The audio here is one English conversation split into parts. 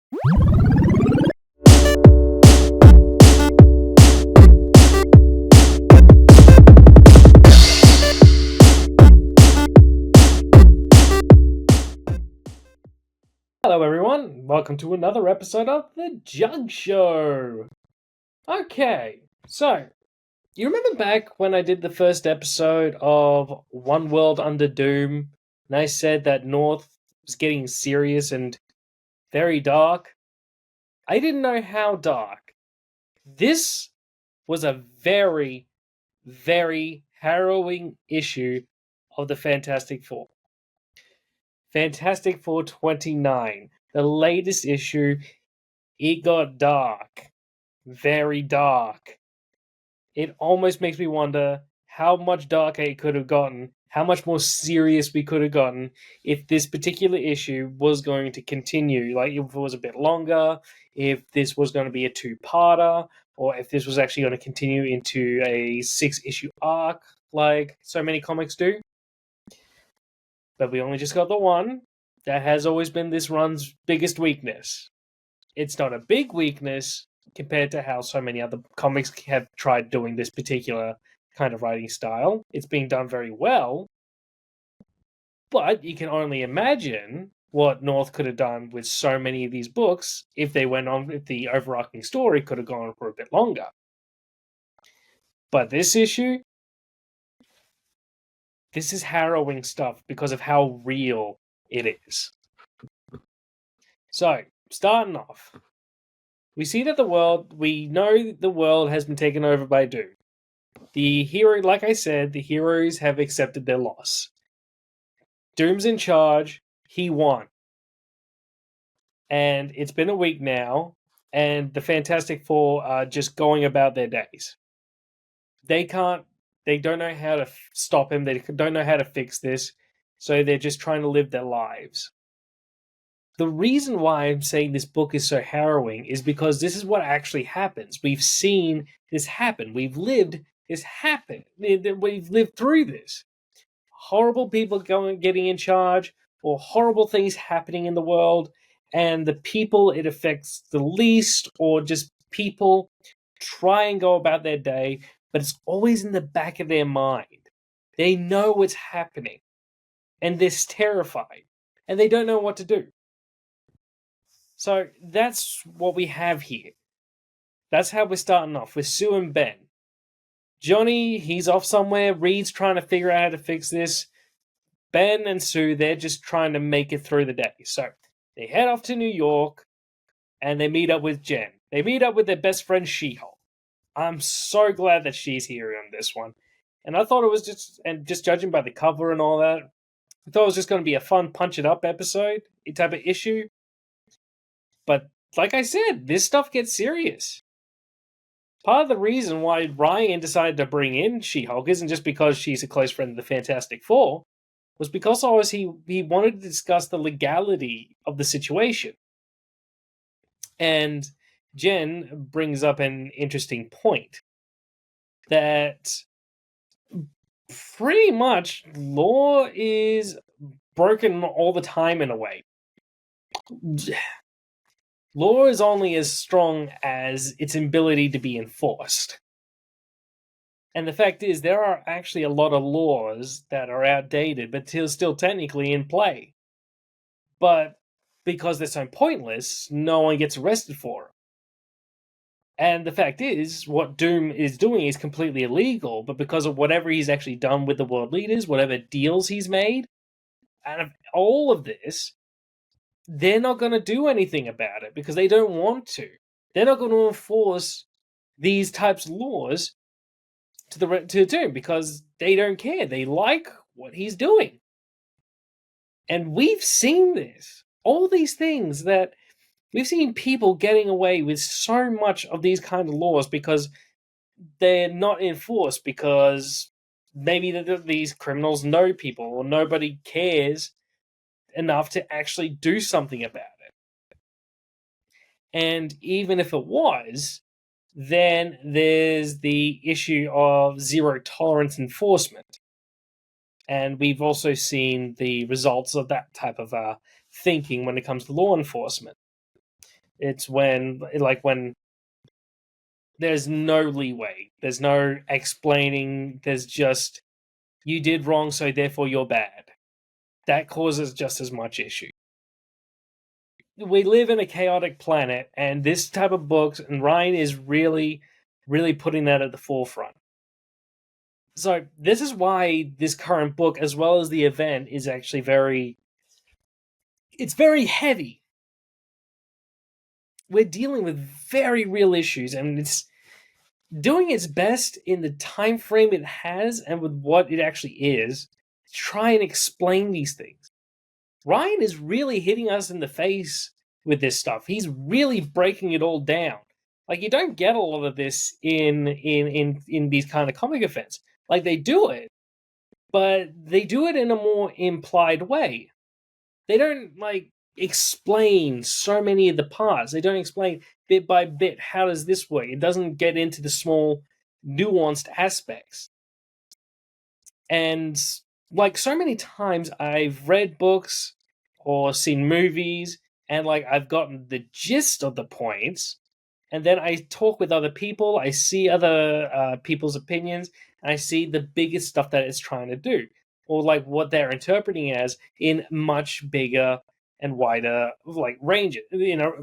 Hello, everyone. Welcome to another episode of The Jug Show. Okay, so you remember back when I did the first episode of One World Under Doom, and I said that North was getting serious and very dark? I didn't know how dark. This was a very, very harrowing issue of the Fantastic Four. Fantastic Four 29, the latest issue. It got dark. Very dark. It almost makes me wonder how much darker it could have gotten, how much more serious we could have gotten if this particular issue was going to continue. Like, if it was a bit longer, if this was going to be a two-parter, or if this was actually going to continue into a 6-issue arc, like so many comics do. But we only just got the one. That has always been this run's biggest weakness. It's not a big weakness compared to how so many other comics have tried doing this particular kind of writing style. It's being done very well, but you can only imagine what North could have done with so many of these books if they went on, if the overarching story could have gone on for a bit longer. But this issue, this is harrowing stuff because of how real it is. So, starting off, we see that we know the world has been taken over by Doom. The hero, like I said, the heroes have accepted their loss. Doom's in charge. He won. And it's been a week now, and the Fantastic Four are just going about their days. They don't know how to stop him. They don't know how to fix this. So they're just trying to live their lives. The reason why I'm saying this book is so harrowing is because this is what actually happens. We've seen this happen. We've lived this happen. We've lived through this. Horrible people getting in charge, or horrible things happening in the world, and the people it affects the least, or just people try and go about their day, but it's always in the back of their mind. They know what's happening, and they're terrified, and they don't know what to do. So that's what we have here. That's how we're starting off with Sue and Ben. Johnny, he's off somewhere. Reed's trying to figure out how to fix this. Ben and Sue, they're just trying to make it through the day. So they head off to New York and they meet up with Jen. They meet up with their best friend She-Hulk. I'm so glad that she's here on this one. And I thought it was just judging by the cover and all that, I thought it was just going to be a fun punch it up episode, type of issue. But like I said, this stuff gets serious. Part of the reason why Ryan decided to bring in She-Hulk isn't just because she's a close friend of the Fantastic Four, was because he wanted to discuss the legality of the situation. And Jen brings up an interesting point that pretty much law is broken all the time in a way. Law is only as strong as its ability to be enforced. And the fact is, there are actually a lot of laws that are outdated, but still technically in play. But because they're so pointless, no one gets arrested for them. And the fact is, what Doom is doing is completely illegal, but because of whatever he's actually done with the world leaders, whatever deals he's made, out of all of this, they're not going to do anything about it because they don't want to. They're not going to enforce these types of laws to Doom because they don't care. They like what he's doing. And we've seen this. All these things that we've seen people getting away with so much of these kind of laws because they're not enforced because maybe these criminals know people or nobody cares enough to actually do something about it. And even if it was, then there's the issue of zero tolerance enforcement. And we've also seen the results of that type of thinking when it comes to law enforcement. It's when there's no leeway, there's no explaining, there's just you did wrong, so therefore you're bad. That causes just as much issue. We live in a chaotic planet, and this type of books, and Ryan is really, really putting that at the forefront. So this is why this current book, as well as the event, is actually it's very heavy. We're dealing with very real issues, and it's doing its best in the time frame it has and with what it actually is to try and explain these things. Ryan is really hitting us in the face with this stuff. He's really breaking it all down. Like, you don't get a lot of this in these kind of comic events. Like, they do it, but they do it in a more implied way. They don't like explain so many of the parts. They don't explain bit by bit how does this work. It doesn't get into the small nuanced aspects. And like, so many times I've read books or seen movies, and like, I've gotten the gist of the points, and then I talk with other people, I see other people's opinions, and I see the biggest stuff that it's trying to do, or like what they're interpreting as in much bigger and wider like range,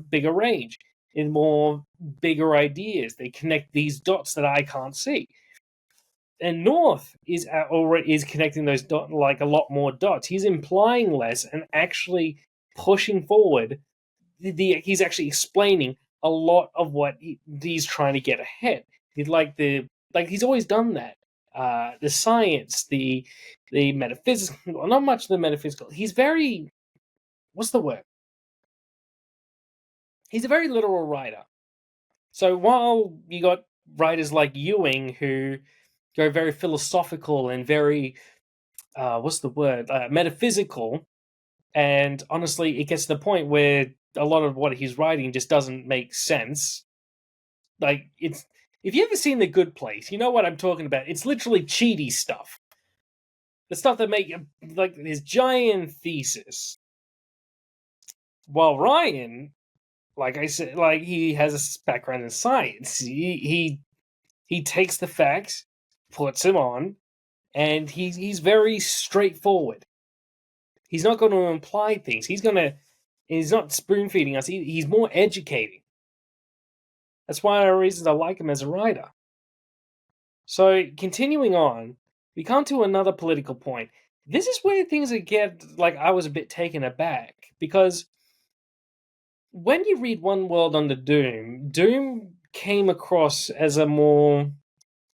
bigger range, in more bigger ideas. They connect these dots that I can't see. And North is already is connecting those dots, like a lot more dots. He's implying less and actually pushing forward. He's actually explaining a lot of what he's trying to get ahead. He's always done that. The science, the metaphysical, well, not much of the metaphysical. He's very, what's the word? He's a very literal writer. So while you got writers like Ewing who go very philosophical and very what's the word, metaphysical, and honestly it gets to the point where a lot of what he's writing just doesn't make sense. Like, it's, if you ever seen The Good Place, you know what I'm talking about. It's literally cheaty stuff, the stuff that make like his giant thesis. While Ryan, like I said, like, he has a background in science. He takes the facts, puts them on, and he's very straightforward. He's not going to imply things. He's not spoon feeding us. He's more educating. That's one of the reasons I like him as a writer. So continuing on, we come to another political point. This is where things get like, I was a bit taken aback, because when you read One World Under Doom, Doom came across as a more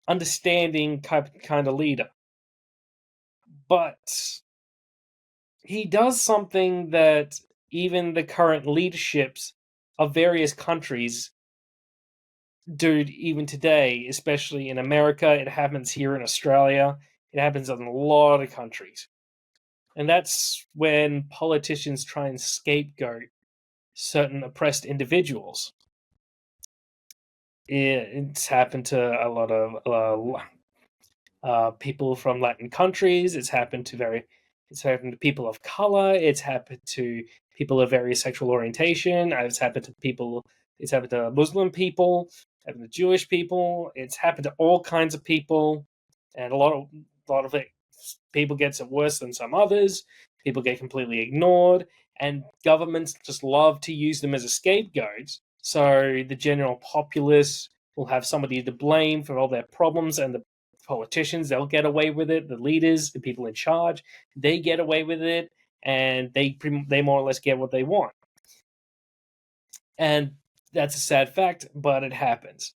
understanding kind of leader. But he does something that even the current leaderships of various countries do even today, especially in America. It happens here in Australia. It happens in a lot of countries. And that's when politicians try and scapegoat certain oppressed individuals. It's happened to a lot of people from Latin countries. It's happened to people of color. It's happened to people of various sexual orientation. It's happened to people. It's happened to Muslim people. It's happened to Jewish people. It's happened to all kinds of people, and a lot of it. People gets it worse than some others. People get completely ignored, and governments just love to use them as a scapegoat. So the general populace will have somebody to blame for all their problems, and the politicians, they'll get away with it. The leaders, the people in charge, they get away with it, and they more or less get what they want. And that's a sad fact, but it happens.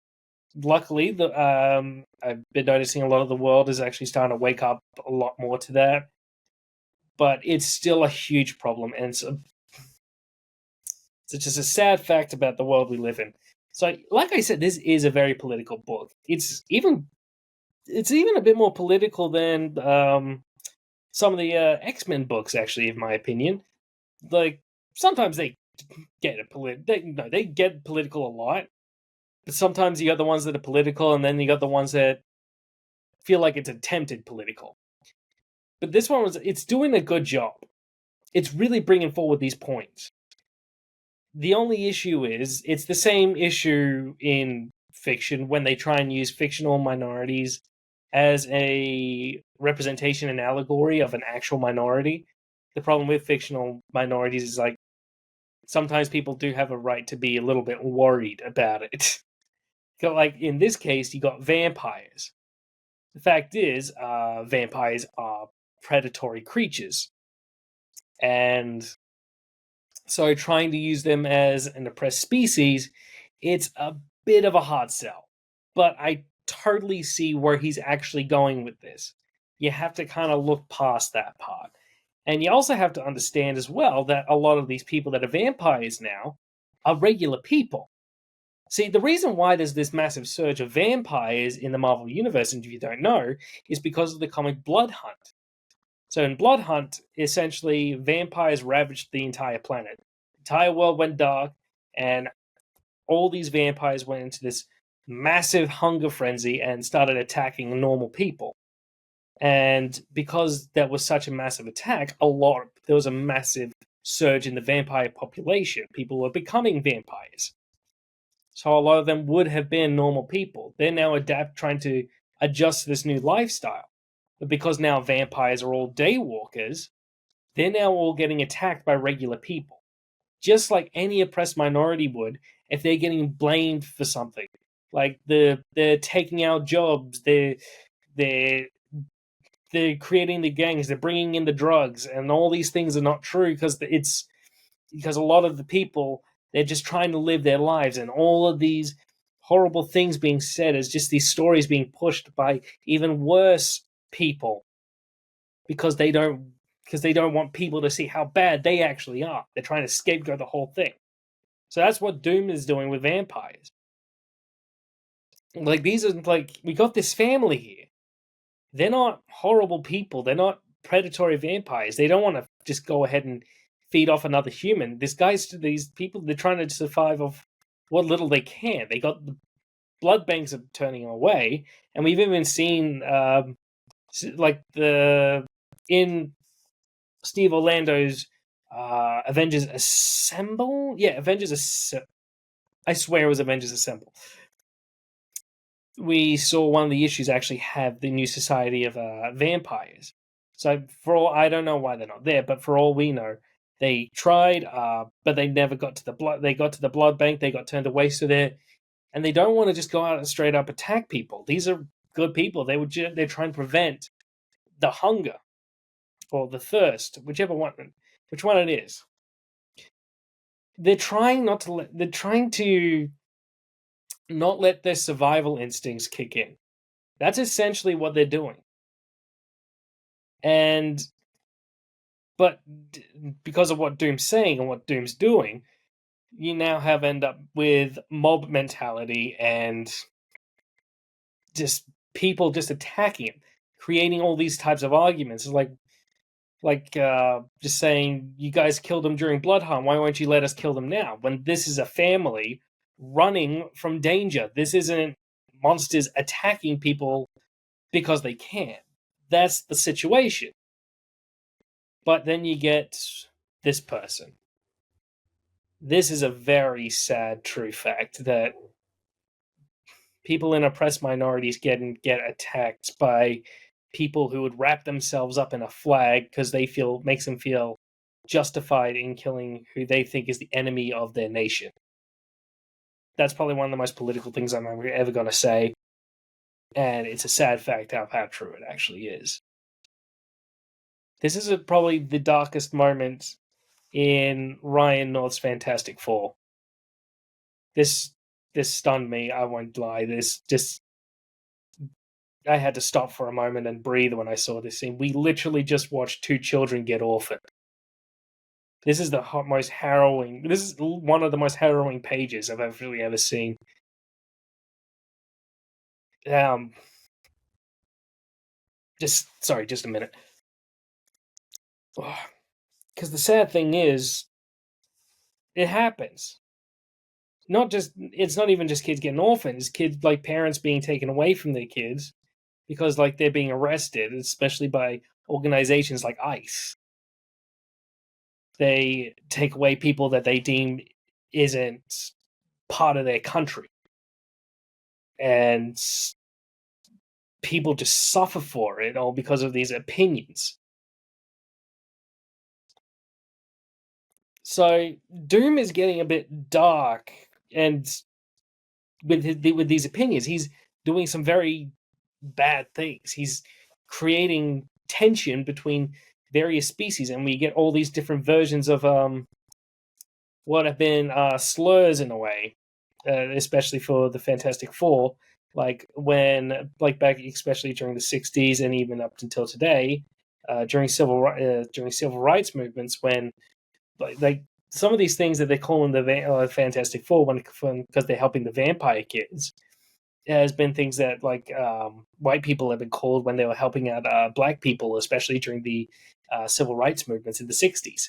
Luckily, I've been noticing a lot of the world is actually starting to wake up a lot more to that, but it's still a huge problem, and it's just a sad fact about the world we live in. So, like I said, this is a very political book. It's even a bit more political than some of the X-Men books, actually, in my opinion. Like, sometimes they get they get political a lot, but sometimes you got the ones that are political, and then you got the ones that feel like it's attempted political. But this one it's doing a good job. It's really bringing forward these points. the only issue is it's the same issue in fiction when they try and use fictional minorities as a representation and allegory of an actual minority. The problem with fictional minorities is like sometimes people do have a right to be a little bit worried about it. Like in this case, you got vampires. The fact is, vampires are predatory creatures, and so trying to use them as an oppressed species, it's a bit of a hard sell. But I totally see where he's actually going with this. You have to kind of look past that part. And you also have to understand as well that a lot of these people that are vampires now are regular people. See, the reason why there's this massive surge of vampires in the Marvel Universe, and if you don't know, is because of the comic Blood Hunt. So in Blood Hunt, essentially, vampires ravaged the entire planet. The entire world went dark, and all these vampires went into this massive hunger frenzy and started attacking normal people. And because there was such a massive attack, there was a massive surge in the vampire population. People were becoming vampires. So a lot of them would have been normal people. They're now trying to adjust to this new lifestyle. But because now vampires are all daywalkers, they're now all getting attacked by regular people. Just like any oppressed minority would if they're getting blamed for something. Like they're taking out jobs, they're creating the gangs, they're bringing in the drugs, and all these things are not true because a lot of the people, they're just trying to live their lives, and all of these horrible things being said as just these stories being pushed by even worse people because they don't want people to see how bad they actually are. They're trying to scapegoat the whole thing. So that's what Doom is doing with vampires. Like these are like we got this family here. They're not horrible people. They're not predatory vampires. They don't want to just go ahead and feed off another human. These people, they're trying to survive off what little they can. They got the blood banks are turning away, and we've even seen in Steve Orlando's Avengers Assemble. Yeah, I swear it was Avengers Assemble. We saw one of the issues actually have the new Society of Vampires. So I don't know why they're not there, but for all we know, they tried, but they never got to the blood. They got to the blood bank. They got turned away, so and they don't want to just go out and straight up attack people. These are good people. They're trying to prevent the hunger or the thirst, which one it is. They're trying to not let their survival instincts kick in. That's essentially what they're doing. But because of what Doom's saying and what Doom's doing, you now end up with mob mentality and just people just attacking him, creating all these types of arguments. It's like just saying, you guys killed him during Blood Hunt, why won't you let us kill them now? When this is a family running from danger. This isn't monsters attacking people because they can. That's the situation. But then you get this person. This is a very sad true fact that people in oppressed minorities get attacked by people who would wrap themselves up in a flag because makes them feel justified in killing who they think is the enemy of their nation. That's probably one of the most political things I'm ever going to say, and it's a sad fact of how true it actually is. This is probably the darkest moment in Ryan North's Fantastic Four. This stunned me, I won't lie. I had to stop for a moment and breathe when I saw this scene. We literally just watched two children get orphaned. This is most harrowing. This is one of the most harrowing pages I've ever seen. Just a minute. Because the sad thing is, it happens. It's not even just kids getting orphaned. It's kids, like parents being taken away from their kids because they're being arrested, especially by organizations like ICE. They take away people that they deem isn't part of their country, and people just suffer for it all because of these opinions. So Doom is getting a bit dark, and with these opinions, he's doing some very bad things. He's creating tension between various species, and we get all these different versions of what have been slurs in a way, especially for the Fantastic Four. Like like back, especially during the '60s and even up until today, during civil rights movements, when like some of these things that they call in the Fantastic Four because they're helping the vampire kids has been things that like white people have been called when they were helping out black people, especially during the civil rights movements in the '60s.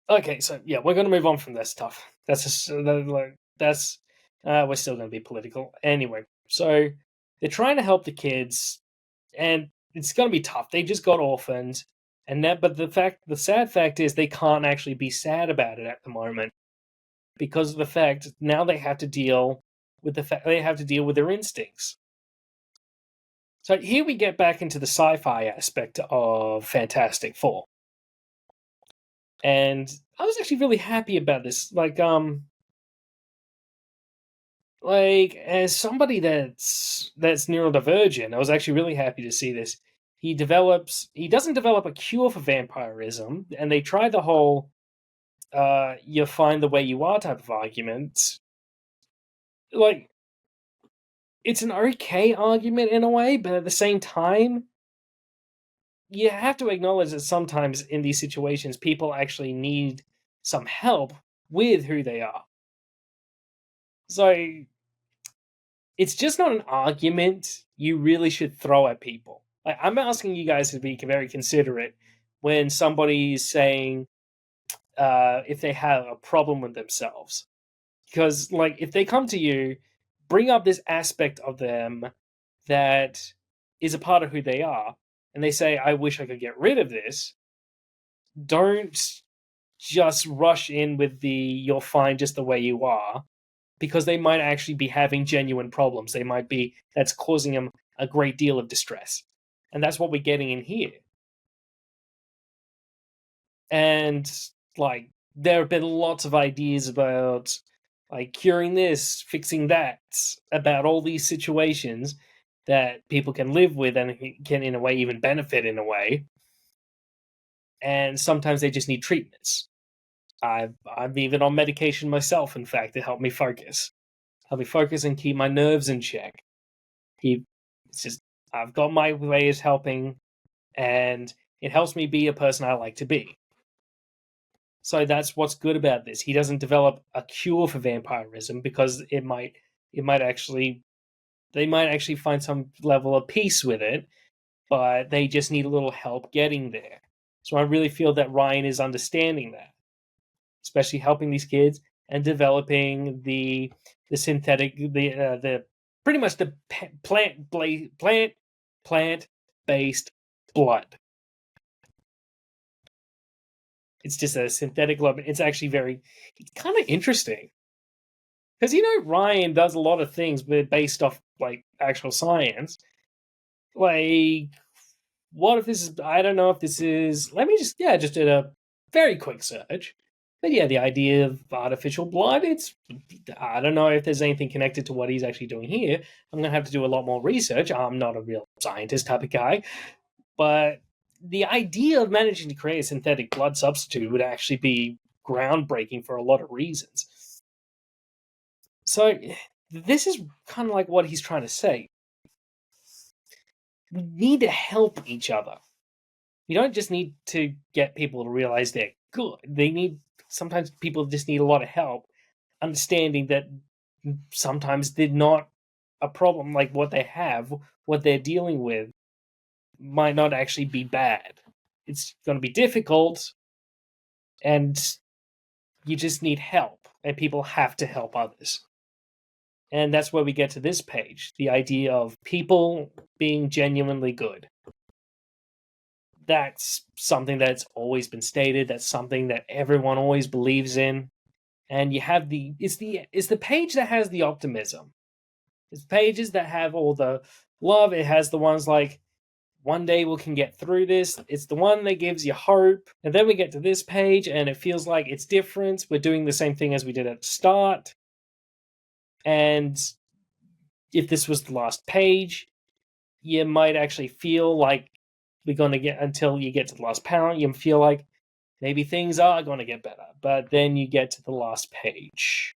Okay, so yeah, we're gonna move on from that stuff. That's just that's we're still gonna be political anyway. So they're trying to help the kids, and it's gonna be tough. They just got orphaned, and but the sad fact is they can't actually be sad about it at the moment because of the fact now they have to deal with the fact they have to deal with their instincts. So here we get back into the sci-fi aspect of Fantastic Four, and I was actually really happy about this. Like as somebody that's neurodivergent, I was actually really happy to see this. He doesn't develop a cure for vampirism, and they try the whole you find the way you are type of argument. Like it's an okay argument in a way, but at the same time, you have to acknowledge that sometimes in these situations people actually need some help with who they are. So it's just not an argument you really should throw at people. Like, I'm asking you guys to be very considerate when somebody's saying if they have a problem with themselves. Because, like, if they come to you, bring up this aspect of them that is a part of who they are, and they say, I wish I could get rid of this, don't just rush in with the you're fine just the way you are, because they might actually be having genuine problems. They might be that's causing them a great deal of distress. And that's what we're getting in here. And like there have been lots of ideas about like curing this, fixing that, about all these situations that people can live with and can in a way even benefit in a way. And sometimes they just need treatments. I'm even on medication myself, in fact, to help me focus. Help me focus and keep my nerves in check. It's just I've got my ways helping, and it helps me be a person I like to be. So that's what's good about this. He doesn't develop a cure for vampirism because it might actually they might actually find some level of peace with it, but they just need a little help getting there. So I really feel that Ryan is understanding that, especially helping these kids and developing the synthetic the pretty much the plant based blood. It's just a synthetic blood. It's actually it's kind of interesting because Ryan does a lot of things based off like actual science. Like, what if this is? I don't know if this is. Let me just did a very quick search. But yeah, the idea of artificial blood, I don't know if there's anything connected to what he's actually doing here. I'm going to have to do a lot more research. I'm not a real scientist type of guy. But the idea of managing to create a synthetic blood substitute would actually be groundbreaking for a lot of reasons. So this is kind of like what he's trying to say. We need to help each other. You don't just need to get people to realize they're good. Sometimes people just need a lot of help understanding that sometimes they're not a problem. Like what they're dealing with might not actually be bad. It's going to be difficult, and you just need help, and people have to help others. And that's where we get to this page, the idea of people being genuinely good. That's something that's always been stated. That's something that everyone always believes in. And you have it's the page that has the optimism. It's pages that have all the love. It has the ones like, one day we can get through this. It's the one that gives you hope. And then we get to this page and it feels like it's different. We're doing the same thing as we did at the start. And if this was the last page, you might actually feel like we're going to get, until you get to the last panel, you feel like maybe things are going to get better. But then you get to the last page.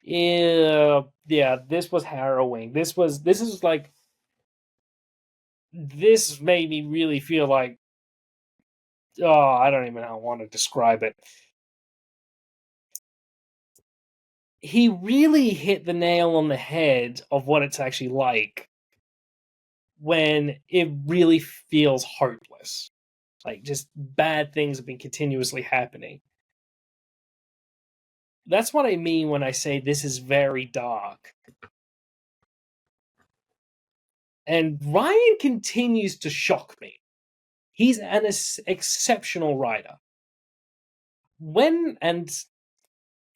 Yeah, this was harrowing. This made me really feel like, oh, I don't even know how I want to describe it. He really hit the nail on the head of what it's actually like when it really feels hopeless. Like, just bad things have been continuously happening. That's what I mean when I say this is very dark. And Ryan continues to shock me. He's an exceptional writer.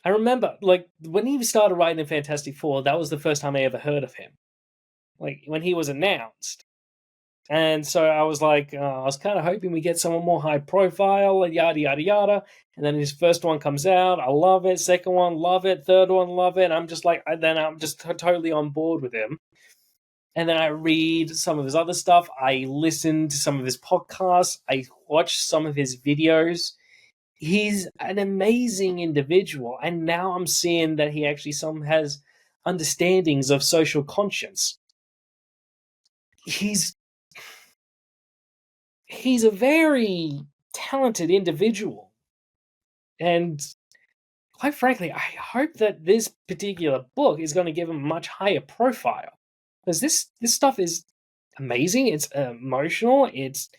I remember, like, when he started writing in Fantastic Four, that was the first time I ever heard of him. Like, when he was announced. And so I was like, I was kind of hoping we get someone more high profile, and yada, yada, yada. And then his first one comes out. I love it. Second one, love it. Third one, love it. I'm just like, then I'm just totally on board with him. And then I read some of his other stuff. I listen to some of his podcasts. I watch some of his videos. He's an amazing individual. And now I'm seeing that he actually has understandings of social conscience. He's a very talented individual. And quite frankly, I hope that this particular book is going to give him a much higher profile. Because this stuff is amazing. It's emotional. It's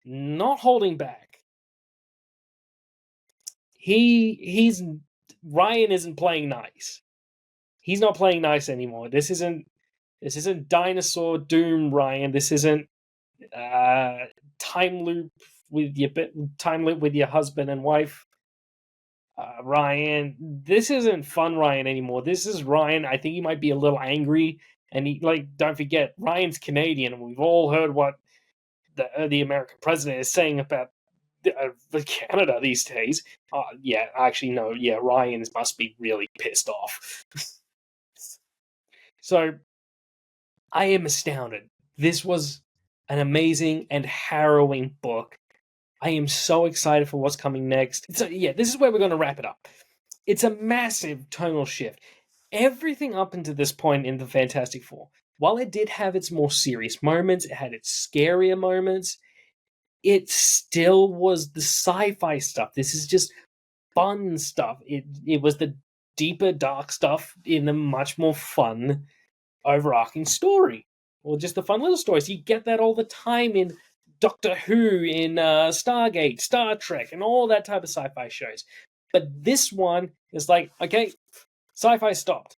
not holding back. Ryan isn't playing nice. He's not playing nice anymore. This isn't Dinosaur Doom Ryan. This isn't time loop with your husband and wife, Ryan. This isn't fun Ryan anymore. This is Ryan. I think he might be a little angry, and don't forget, Ryan's Canadian, and we've all heard what the American president is saying about Canada these days. Yeah, actually, no. Yeah, Ryan must be really pissed off. So, I am astounded. This was an amazing and harrowing book. I am so excited for what's coming next. So, yeah, this is where we're going to wrap it up. It's a massive tonal shift. Everything up until this point in the Fantastic Four, while it did have its more serious moments, it had its scarier moments, it still was the sci-fi stuff. This is just fun stuff. It was the deeper, dark stuff in a much more fun, overarching story. Or just the fun little stories. You get that all the time in Doctor Who, in Stargate, Star Trek, and all that type of sci-fi shows. But this one is like, okay, sci-fi stopped.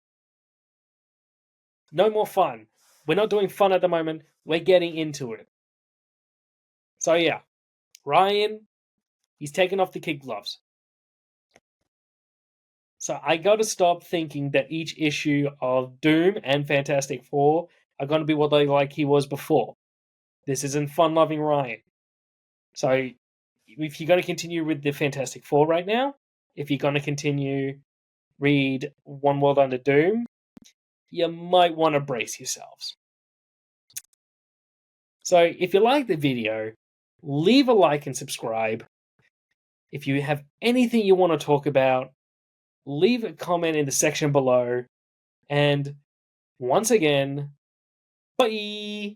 No more fun. We're not doing fun at the moment. We're getting into it. So yeah, Ryan, he's taken off the kid gloves. So I got to stop thinking that each issue of Doom and Fantastic Four are going to be what they like he was before. This isn't fun-loving Ryan. So if you're going to continue with the Fantastic Four right now, if you're going to continue read One World Under Doom, you might want to brace yourselves. So if you like the video, leave a like and subscribe. If you have anything you want to talk about, leave a comment in the section below. And once again, bye!